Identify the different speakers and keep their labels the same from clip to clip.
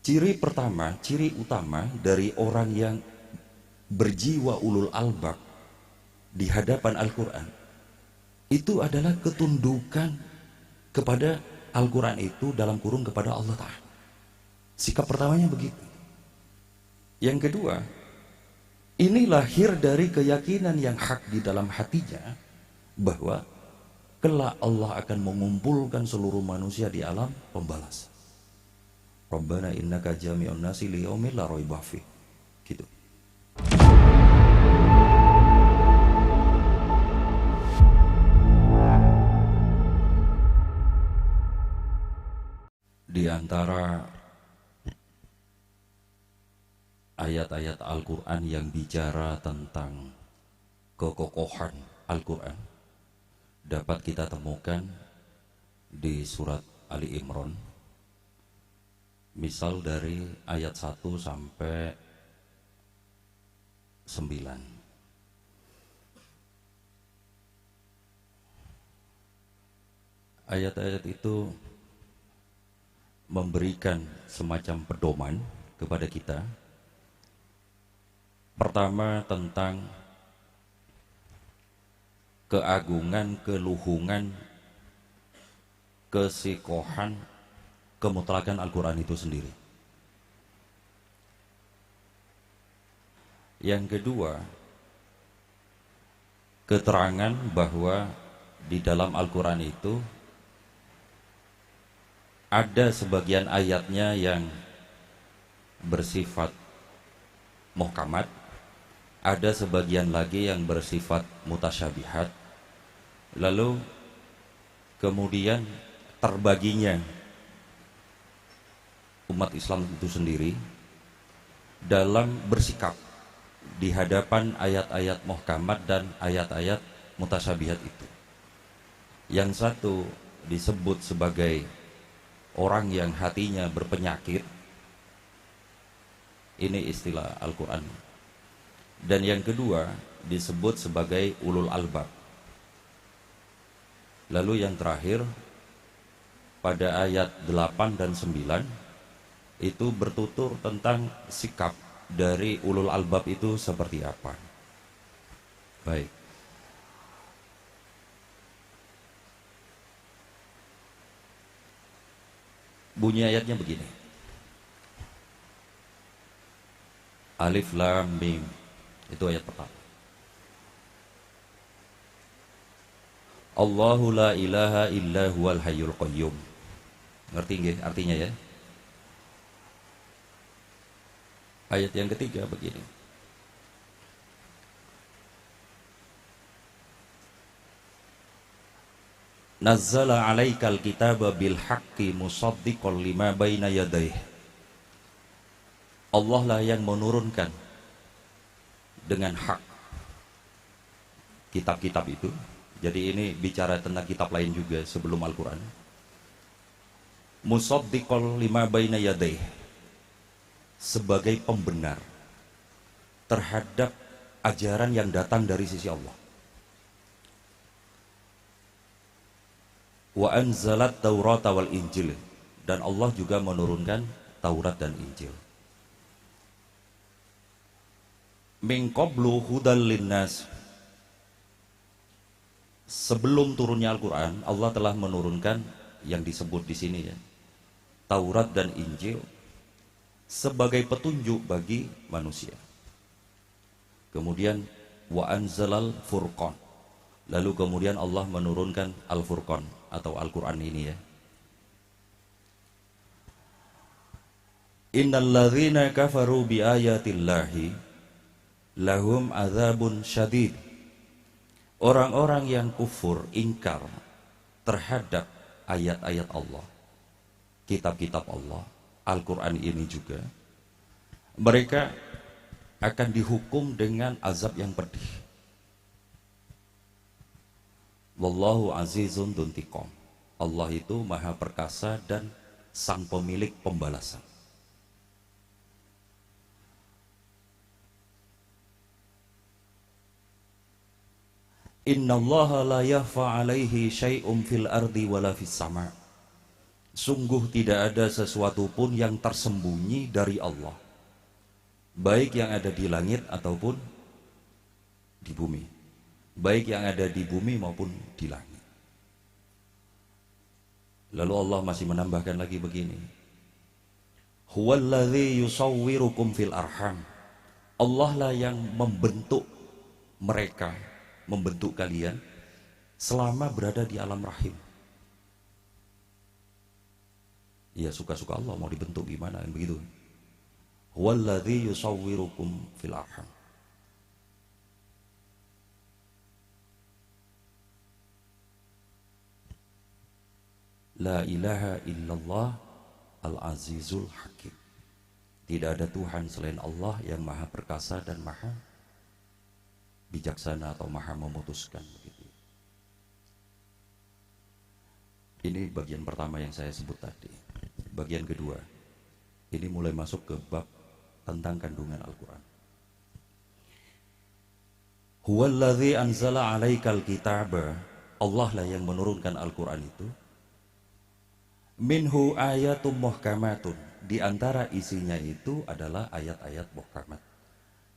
Speaker 1: Ciri pertama, ciri utama dari orang yang berjiwa ulul albab di hadapan Al-Quran itu adalah ketundukan kepada Al-Quran itu, dalam kurung kepada Allah Ta'ala. Sikap pertamanya begitu. Yang kedua, ini lahir dari keyakinan yang hak di dalam hatinya bahwa kelak Allah akan mengumpulkan seluruh manusia di alam pembalasan. Rabbana innaka jami'un nasi liyaumin la raiba fih. Gitu. Di antara ayat-ayat Al-Quran yang bicara tentang kekokohan Al-Quran dapat kita temukan di surat Ali Imran, misal dari ayat 1 sampai 9. Ayat-ayat itu memberikan semacam pedoman kepada kita. Pertama, tentang keagungan, keluhungan, kesikohan, kemutlakan Al-Quran itu sendiri. Yang kedua, keterangan bahwa di dalam Al-Quran itu ada sebagian ayatnya yang bersifat muhkamat, ada sebagian lagi yang bersifat mutasyabihat. Lalu kemudian terbaginya umat Islam itu sendiri dalam bersikap di hadapan ayat-ayat muhkamat dan ayat-ayat mutasyabihat itu. Yang satu disebut sebagai orang yang hatinya berpenyakit, ini istilah Al-Quran. Dan yang kedua disebut sebagai ulul albab. Lalu yang terakhir pada ayat 8 dan 9 itu bertutur tentang sikap dari ulul albab itu seperti apa. Baik. Bunyi ayatnya begini. Alif Lam Mim. Itu ayat pertama. Allahu la ilaha illa huwal hayyul qayyum. Ngerti nggih artinya ya? Ayat yang ketiga begini. Nazzala 'alaikal kitaba bil haqqi musaddiqan lima baina yadayhi. Allah lah yang menurunkan dengan hak kitab-kitab itu. Jadi ini bicara tentang kitab lain juga sebelum Al-Quran. Musaddiqan lima baina yadayhi, sebagai pembenar terhadap ajaran yang datang dari sisi Allah. Wa anzalat Taurata wal Injil, dan Allah juga menurunkan Taurat dan Injil. Min qablu hudal linnas, sebelum turunnya Al-Quran Allah telah menurunkan yang disebut di sini ya, Taurat dan Injil sebagai petunjuk bagi manusia. Kemudian wa anzalal furqan, lalu kemudian Allah menurunkan Al-Furqan atau Al-Quran ini ya. Innal ladzina kafaru bi ayatillahi lahum adzabun syadid. Orang-orang yang kufur, ingkar terhadap ayat-ayat Allah, kitab-kitab Allah, Al-Quran ini juga, mereka akan dihukum dengan azab yang pedih. Wallahu azizun dzuntiqam. Allah itu maha perkasa dan sang pemilik pembalasan. Innallaha la yakhfa 'alaihi syai'un fil ardi wala fis sama'. Sungguh tidak ada sesuatu pun yang tersembunyi dari Allah, baik yang ada di langit ataupun di bumi, baik yang ada di bumi maupun di langit. Lalu Allah masih menambahkan lagi begini, huwallazi yusawwirukum fil arham. Allah lah yang membentuk mereka, membentuk kalian selama berada di alam rahim. Ya suka-suka Allah, mau dibentuk gimana kan begitu. Huwallazi yusawwirukum fil arham. La ilaha illallah al-azizul hakim. Tidak ada Tuhan selain Allah yang maha perkasa dan maha bijaksana atau maha memutuskan begitu. Ini bagian pertama yang saya sebut tadi. Bagian kedua, ini mulai masuk ke bab tentang kandungan Al-Quran. Huwallazi anzala alaikal kitaba. Allah lah yang menurunkan Al-Quran itu. Minhu ayatum muhkamatun. Di antara isinya itu adalah ayat-ayat muhkamat.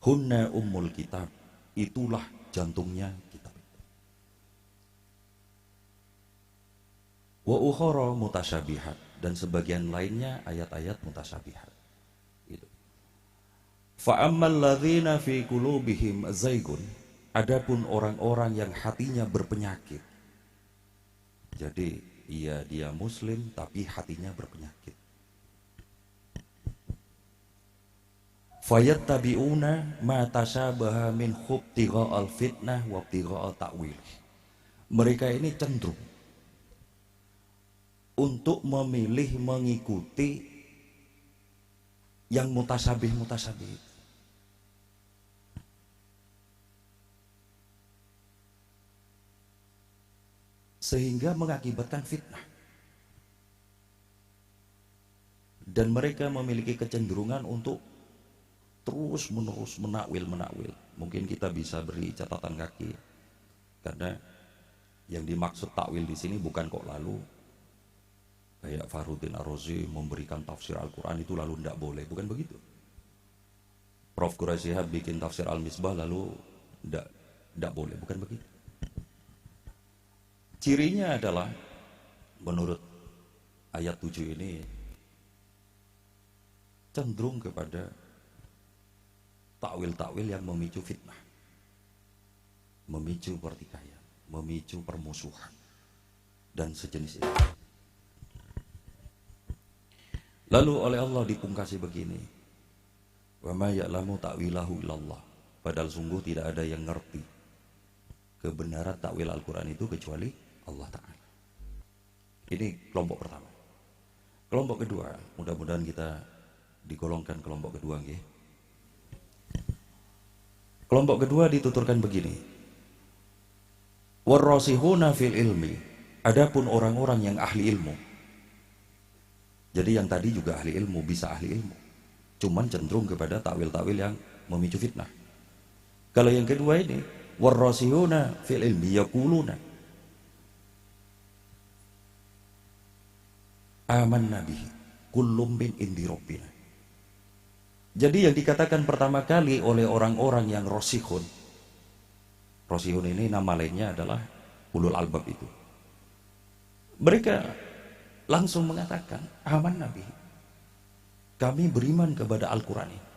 Speaker 1: Hunna ummul kitab. Itulah jantungnya kitab. Wa ukhara mutasyabihat. Dan sebagian lainnya ayat-ayat mutasyabihat. Fa'ammal ladzina fi qulubihim zaigun. Adapun orang-orang yang hatinya berpenyakit. Jadi dia muslim tapi hatinya berpenyakit. Fayattabi'una ma tashabaha min ibtigha'al fitnah wa ibtigha'al ta'wil. Mereka ini cenderung untuk memilih mengikuti yang mutasabih-mutasabih. Sehingga mengakibatkan fitnah. Dan mereka memiliki kecenderungan untuk terus-menerus menakwil. Mungkin kita bisa beri catatan kaki, karena yang dimaksud takwil di sini bukan kok lalu kayak Fahrudin Ar-Razi memberikan tafsir Al-Quran itu lalu tidak boleh, bukan begitu. Prof. Quraisy Shihab bikin tafsir Al-Misbah lalu tidak boleh, bukan begitu. Cirinya adalah menurut ayat 7 ini cenderung kepada takwil-takwil yang memicu fitnah, memicu pertikaian, memicu permusuhan dan sejenis itu. Lalu oleh Allah dipungkasi begini, wa ma ya'lamu ta'wilahu illallah. Padahal sungguh tidak ada yang ngerti kebenaran takwil Al-Quran itu kecuali Allah Ta'ala. Ini kelompok pertama. Kelompok kedua, mudah-mudahan kita digolongkan kelompok kedua nggih. Kelompok kedua dituturkan begini, warrasihuna fil ilmi. Adapun orang-orang yang ahli ilmu. Jadi yang tadi juga ahli ilmu, bisa ahli ilmu, cuman cenderung kepada takwil-takwil yang memicu fitnah. Kalau yang kedua ini, warrasihuna fil ilmi yaquluna amanna bihi kullum min indi rabbina. Jadi yang dikatakan pertama kali oleh orang-orang yang rosihun ini nama lainnya adalah ulul albab itu. Mereka langsung mengatakan aman Nabi, kami beriman kepada Al-Quran ini.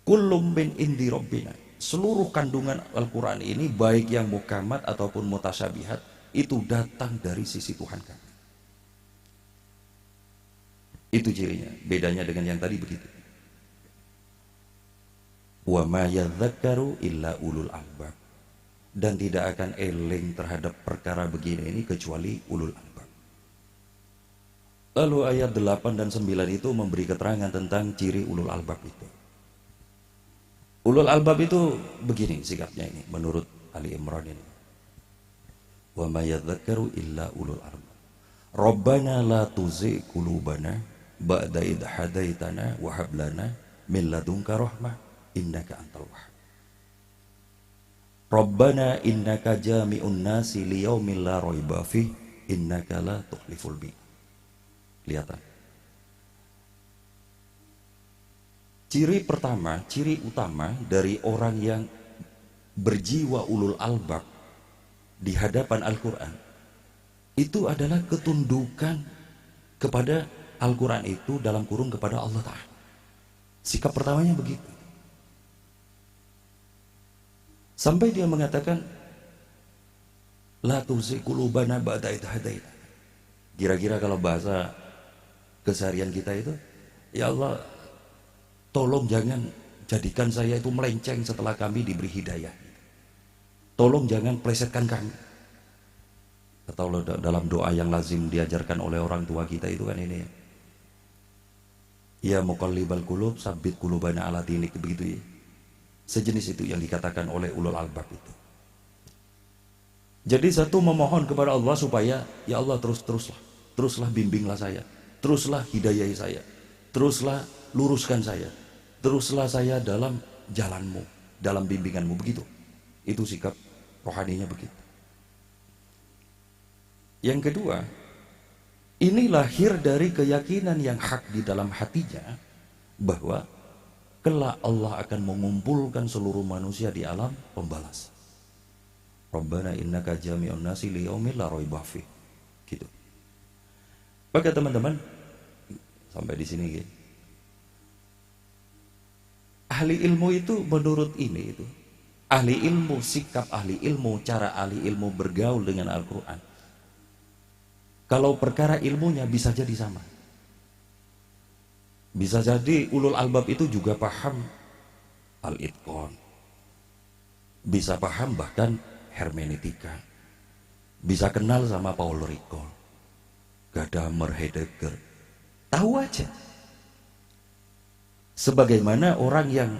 Speaker 1: Kullum min indi rabbina. Seluruh kandungan Al-Quran ini baik yang muhkamat ataupun mutasyabihat itu datang dari sisi Tuhan kami. Itu cirinya, bedanya dengan yang tadi begitu. Wa ma yadzakkaru illa ulul albab. Dan tidak akan eling terhadap perkara begini ini kecuali ulul albab. Lalu ayat 8 dan 9 itu memberi keterangan tentang ciri ulul albab itu. Ulul albab itu begini sikapnya ini menurut Ali Imran ini. Wa ma yadzakkaru illa ulul albab. Rabbana la tuzigh qulubana ba'da idh hadaitana wa hab lana min ladunka rahmah innaka antal wahhab. Rabbana innaka jami'un nasi liyaumin la raiba fih innaka la tukhliful mi'ad. Lihat. Ciri pertama, ciri utama dari orang yang berjiwa ulul albab di hadapan Al-Quran itu adalah ketundukan kepada Al-Quran itu, dalam kurung kepada Allah Ta'ala. Sikap pertamanya begitu. Sampai dia mengatakan, la tuzigh qulubana ba'da idh hadaitana. Kira-kira kalau bahasa keseharian kita itu, ya Allah, tolong jangan jadikan saya itu melenceng setelah kami diberi hidayah. Tolong jangan plesetkan kami. Atau dalam doa yang lazim diajarkan oleh orang tua kita itu kan ini, ya muqallibal qulub sabbit qulubana ala dinik, begitu ya. Sejenis itu yang dikatakan oleh ulul albab itu. Jadi satu memohon kepada Allah supaya, ya Allah teruslah bimbinglah saya, teruslah hidayahi saya, teruslah luruskan saya, teruslah saya dalam jalanmu, dalam bimbinganmu, begitu. Itu sikap rohaninya begitu. Yang kedua, ini lahir dari keyakinan yang hak di dalam hatinya bahwa kelak Allah akan mengumpulkan seluruh manusia di alam pembalas. Rabbana innaka jami'un nasi liyaumin la raiba fih. Gitu. Maka teman-teman, sampai di sini gitu. Ahli ilmu itu menurut ini itu, ahli ilmu, sikap ahli ilmu, cara ahli ilmu bergaul dengan Al-Quran. Kalau perkara ilmunya bisa jadi sama. Bisa jadi ulul albab itu juga paham al-itqan, bisa paham bahkan hermeneutika, bisa kenal sama Paul Ricoeur, Gadamer, Heidegger, tahu aja. Sebagaimana orang yang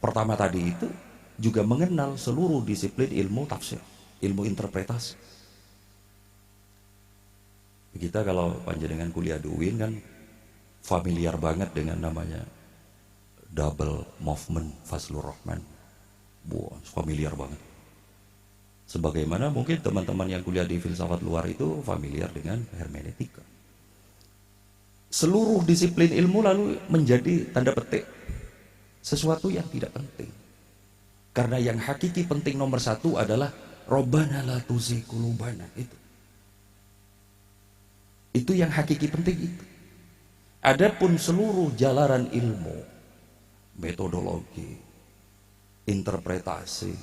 Speaker 1: pertama tadi itu juga mengenal seluruh disiplin ilmu tafsir, ilmu interpretasi. Kita kalau panjenengan kuliah di UIN kan familiar banget dengan namanya double movement Fazlur Rahman. Familiar banget. Sebagaimana mungkin teman-teman yang kuliah di filsafat luar itu familiar dengan hermeneutika. Seluruh disiplin ilmu lalu menjadi tanda petik sesuatu yang tidak penting. Karena yang hakiki penting nomor satu adalah Rabbana la tuzigh qulubana. Itu yang hakiki penting itu. Adapun seluruh jalanan ilmu, metodologi, interpretasi,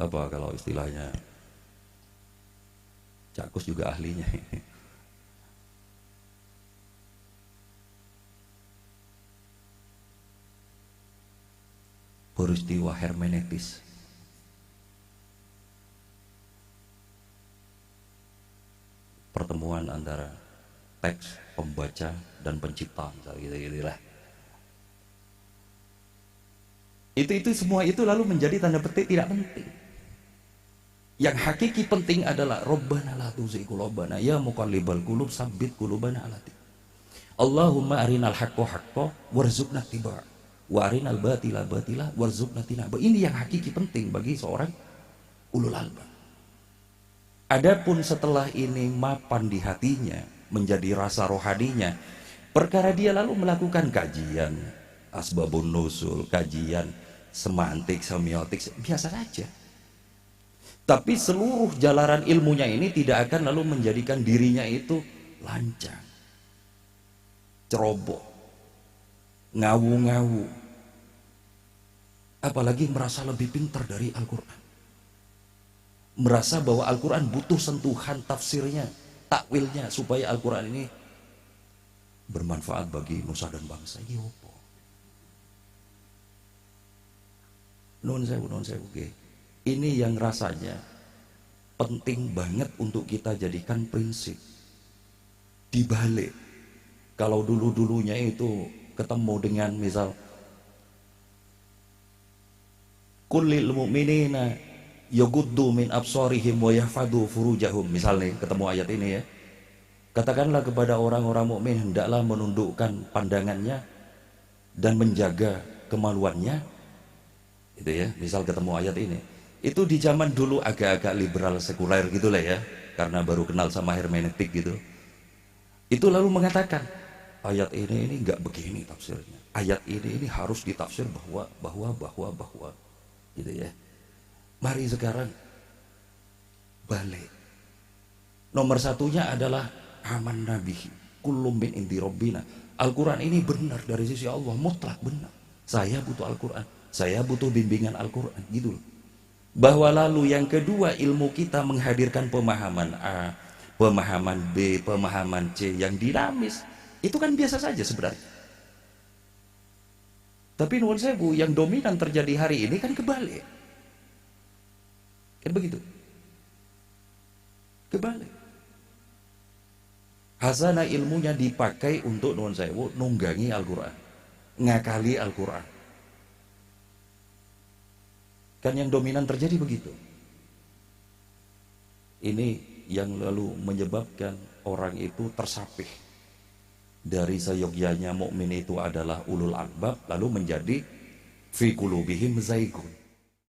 Speaker 1: apa kalau istilahnya, Cakus juga ahlinya. Peristiwa hermeneutis. Pertemuan antara teks, pembaca, dan pencipta, misalnya gitu-gitulah. Itu semua itu lalu menjadi tanda petik tidak penting. Yang hakiki penting adalah Rabbana la tuzigh qulubana ya muqallibal qulub sabbit qulubana ala dinik. Allahumma arinal haqqo haqqo warzuqna ittiba' wa arinal batila batila warzuqna tinaba. Ini yang hakiki penting bagi seorang ulul albab. Adapun setelah ini mapan di hatinya, menjadi rasa rohaninya, perkara dia lalu melakukan kajian asbabun nuzul, kajian semantik, semiotik, biasa saja. Tapi seluruh jalanan ilmunya ini tidak akan lalu menjadikan dirinya itu lancang, ceroboh, ngawu-ngawu, apalagi merasa lebih pintar dari Al-Quran. Merasa bahwa Al-Quran butuh sentuhan tafsirnya, takwilnya, supaya Al-Quran ini bermanfaat bagi nusa dan bangsa. Ini apa? Nun sewu, okay. Ini yang rasanya penting banget untuk kita jadikan prinsip. Dibalik, kalau dulu-dulunya itu ketemu dengan misal kullil mu'minina yaguddu min absarihim wa yahfadhu furujahum, misalnya ketemu ayat ini ya, katakanlah kepada orang-orang mukmin hendaklah menundukkan pandangannya dan menjaga kemaluannya, itu ya, misal ketemu ayat ini. Itu di zaman dulu agak-agak liberal sekuler gitulah ya, karena baru kenal sama hermeneutik gitu. Itu lalu mengatakan ayat ini nggak begini tafsirnya. Ayat ini harus ditafsir bahwa gitu ya. Mari sekarang balik. Nomor satunya adalah aman nabihi kullum min indi rabbina. Al-Quran ini benar dari sisi Allah, mutlak benar. Saya butuh Al-Quran, saya butuh bimbingan Al-Quran, gitu loh. Bahwa lalu yang kedua, ilmu kita menghadirkan pemahaman A, pemahaman B, pemahaman C yang dinamis. Itu kan biasa saja sebenarnya. Tapi nuwun sewu, yang dominan terjadi hari ini kan kebalik. Kan begitu. Kebalik. Hasanah ilmunya dipakai untuk nuwun sewu nunggangi Al-Quran, ngakali Al-Quran. Kan yang dominan terjadi begitu. Ini yang lalu menyebabkan orang itu tersapih dari seyogyanya mukmin itu adalah ulul albab, lalu menjadi fi qulubihim zaigun.